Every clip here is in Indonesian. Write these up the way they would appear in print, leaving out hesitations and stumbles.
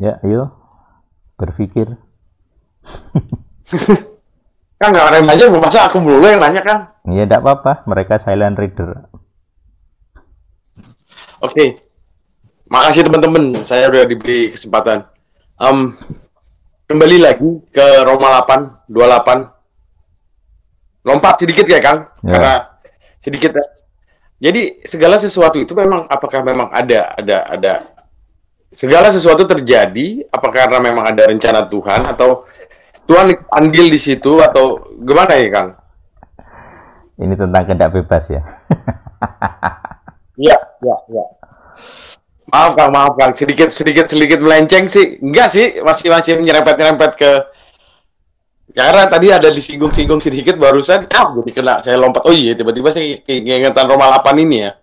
Ya, ayo berpikir. Kan nggak rem aja, masa aku melulu yang nanya kan? Ya, tidak apa-apa. Mereka silent reader. Oke, makasih teman-teman. Saya udah diberi kesempatan. Em, Kembali lagi ke Roma 8, 28. Lompat sedikit ya, Kang? Ya, Karena sedikit ya. Jadi segala sesuatu itu memang apakah memang ada segala sesuatu terjadi apakah karena memang ada rencana Tuhan atau Tuhan andil di situ atau gimana ya, Kang? ini tentang kehendak bebas ya. Iya, iya, iya. Maaf Kang, sedikit melenceng sih. Enggak sih, masih nyerempet-nyerempet ke karena tadi ada disinggung-singgung sedikit barusan, jadi kena saya lompat. Oh iya, tiba-tiba saya keingetan Roma 8 ini ya.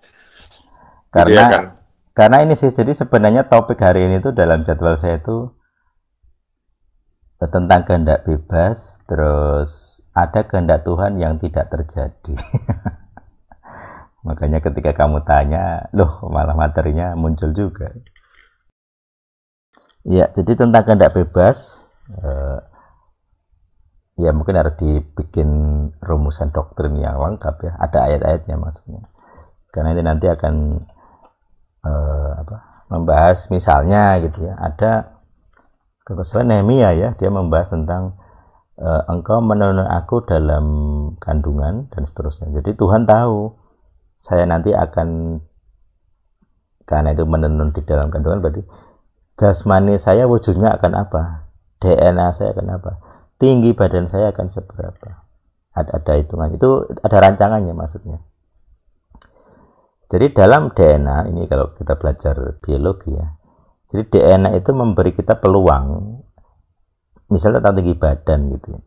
Gitu ya, Karena Kang. karena ini sih, jadi sebenarnya topik hari ini tuh dalam jadwal saya itu tentang kehendak bebas, terus ada kehendak Tuhan yang tidak terjadi. Makanya ketika kamu tanya, loh malah materinya muncul juga. Ya, jadi tentang kehendak bebas, ya mungkin harus dibikin rumusan doktrin yang lengkap ya. Ada ayat-ayatnya maksudnya. Karena ini nanti akan membahas misalnya gitu ya. Ada kebetulan Nehemia ya, dia membahas tentang engkau menuntun aku dalam kandungan dan seterusnya. Jadi Tuhan tahu saya nanti akan, karena itu menenun di dalam kandungan berarti jasmani saya wujudnya akan apa, DNA saya akan apa, tinggi badan saya akan seberapa, ada hitungan itu, ada rancangannya maksudnya. Jadi dalam DNA ini kalau kita belajar biologi ya, jadi DNA itu memberi kita peluang misalnya tentang tinggi badan gitu.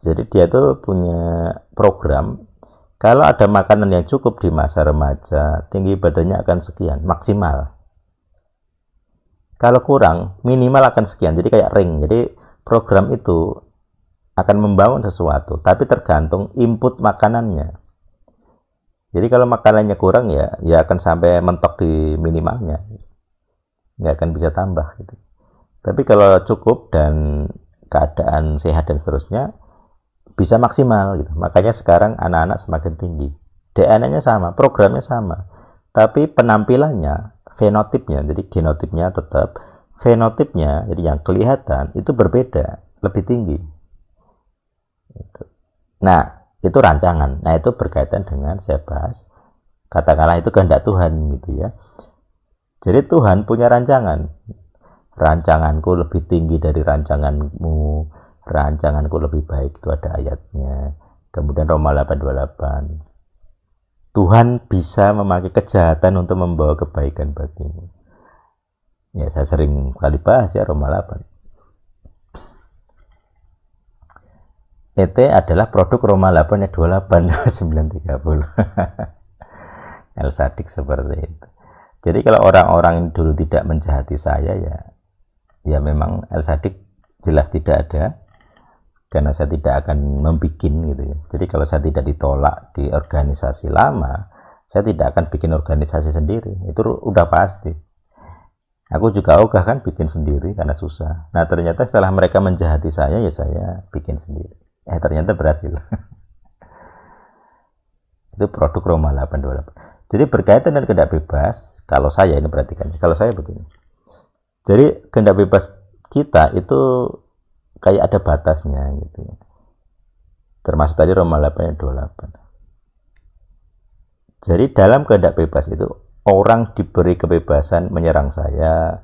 Jadi dia tuh punya program, kalau ada makanan yang cukup di masa remaja, tinggi badannya akan sekian, maksimal. Kalau kurang, minimal akan sekian. Jadi kayak ring. Jadi program itu akan membangun sesuatu, tapi tergantung input makanannya. Jadi kalau makanannya kurang ya akan sampai mentok di minimalnya. Nggak akan bisa tambah gitu. Tapi kalau cukup dan keadaan sehat dan seterusnya, bisa maksimal gitu. Makanya sekarang anak-anak semakin tinggi. DNA-nya sama, programnya sama. Tapi penampilannya, fenotipnya, jadi genotipnya tetap, fenotipnya, jadi yang kelihatan itu berbeda, lebih tinggi. Nah, itu rancangan. Nah, itu berkaitan dengan saya bahas, katakanlah itu kehendak Tuhan gitu ya. Jadi Tuhan punya rancangan. Rancanganku lebih tinggi dari rancanganmu, rancanganku lebih baik, itu ada ayatnya. Kemudian Roma 8:28, Tuhan bisa memakai kejahatan untuk membawa kebaikan bagimu. Ya, saya sering kali bahas ya Roma 8. ET adalah produk Roma 8 ayat 28 930. El Sadik seperti itu. Jadi kalau orang-orang dulu tidak menjahati saya ya memang El Sadik jelas tidak ada, karena saya tidak akan membikin gitu ya. Jadi kalau saya tidak ditolak di organisasi lama, saya tidak akan bikin organisasi sendiri, itu udah pasti. Aku juga ogah kan bikin sendiri karena susah. Nah ternyata setelah mereka menjahati saya, ya saya bikin sendiri. Ternyata berhasil. Itu produk Roma 8:28. Jadi berkaitan dengan kehendak bebas, kalau saya ini perhatikan, kalau saya begini. Jadi kehendak bebas kita itu kayak ada batasnya gitu ya. Termasuk tadi Roma 8:28. Jadi dalam kehendak bebas itu orang diberi kebebasan menyerang saya,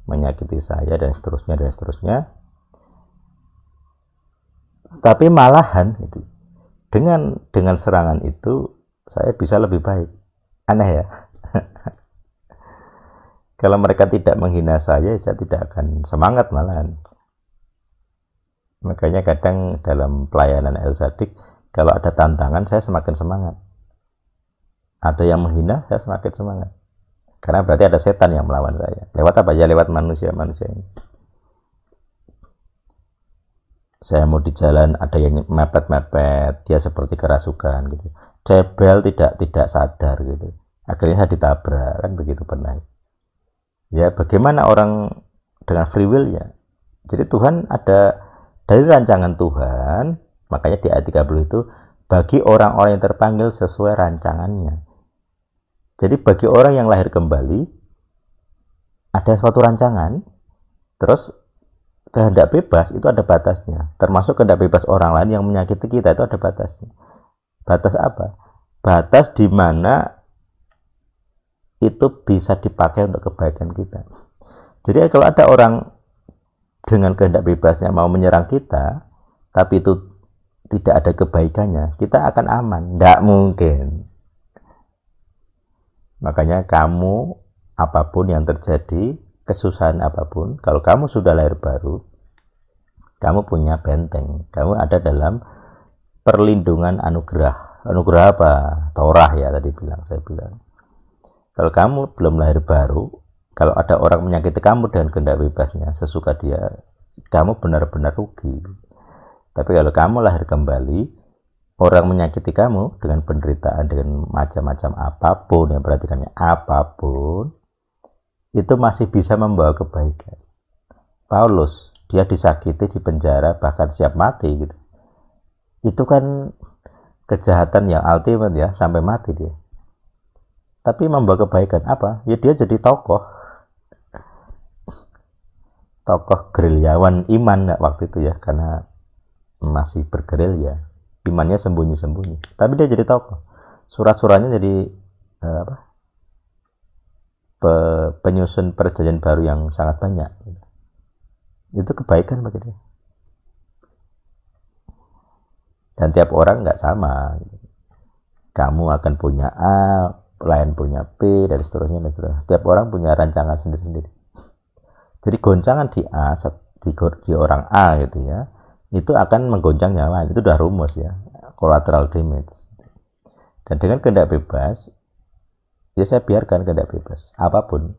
menyakiti saya dan seterusnya dan seterusnya. Tapi malahan gitu, dengan serangan itu saya bisa lebih baik. Aneh ya. Kalau mereka tidak menghina saya tidak akan semangat malahan. Makanya kadang dalam pelayanan El Sadik, kalau ada tantangan saya semakin semangat. Ada yang menghina, saya semakin semangat. Karena berarti ada setan yang melawan saya. Lewat apa ya? Lewat manusia-manusia ini. Saya mau di jalan, ada yang mepet-mepet, dia seperti kerasukan gitu. Cebel tidak sadar gitu. Akhirnya saya ditabrak, kan begitu pernah. Ya bagaimana orang dengan free will ya. Jadi Tuhan ada dari rancangan Tuhan, makanya di ayat 30 itu bagi orang-orang yang terpanggil sesuai rancangannya. Jadi bagi orang yang lahir kembali ada suatu rancangan, terus kehendak bebas itu ada batasnya. Termasuk kehendak bebas orang lain yang menyakiti kita itu ada batasnya. Batas apa? Batas di mana itu bisa dipakai untuk kebaikan kita. Jadi kalau ada orang dengan kehendak bebasnya mau menyerang kita, tapi itu tidak ada kebaikannya, kita akan aman. Tidak mungkin. Makanya kamu, apapun yang terjadi, kesusahan apapun, kalau kamu sudah lahir baru, kamu punya benteng. Kamu ada dalam perlindungan anugerah. Anugerah apa? Torah ya tadi saya bilang. Kalau kamu belum lahir baru, kalau ada orang menyakiti kamu dengan kehendak bebasnya, sesuka dia, kamu benar-benar rugi. Tapi kalau kamu lahir kembali, orang menyakiti kamu dengan penderitaan, dengan macam-macam apapun, yang perhatikannya apapun, itu masih bisa membawa kebaikan. Paulus, dia disakiti, di penjara, bahkan siap mati gitu. Itu kan kejahatan yang ultimate ya, sampai mati dia. Tapi membawa kebaikan apa? Ya dia jadi tokoh gerilyawan iman waktu itu ya, karena masih bergerilya, imannya sembunyi-sembunyi. Tapi dia jadi tokoh. Surat-suratnya jadi penyusun perjanjian baru yang sangat banyak. Itu kebaikan bagi dia. Dan tiap orang nggak sama. Kamu akan punya A, lain punya P, dan seterusnya. Tiap orang punya rancangan sendiri-sendiri. Jadi goncangan di A, di orang A gitu ya, itu akan menggoncang yang lain. Itu udah rumus ya, collateral damage. Dan dengan kehendak bebas, ya saya biarkan kehendak bebas apapun.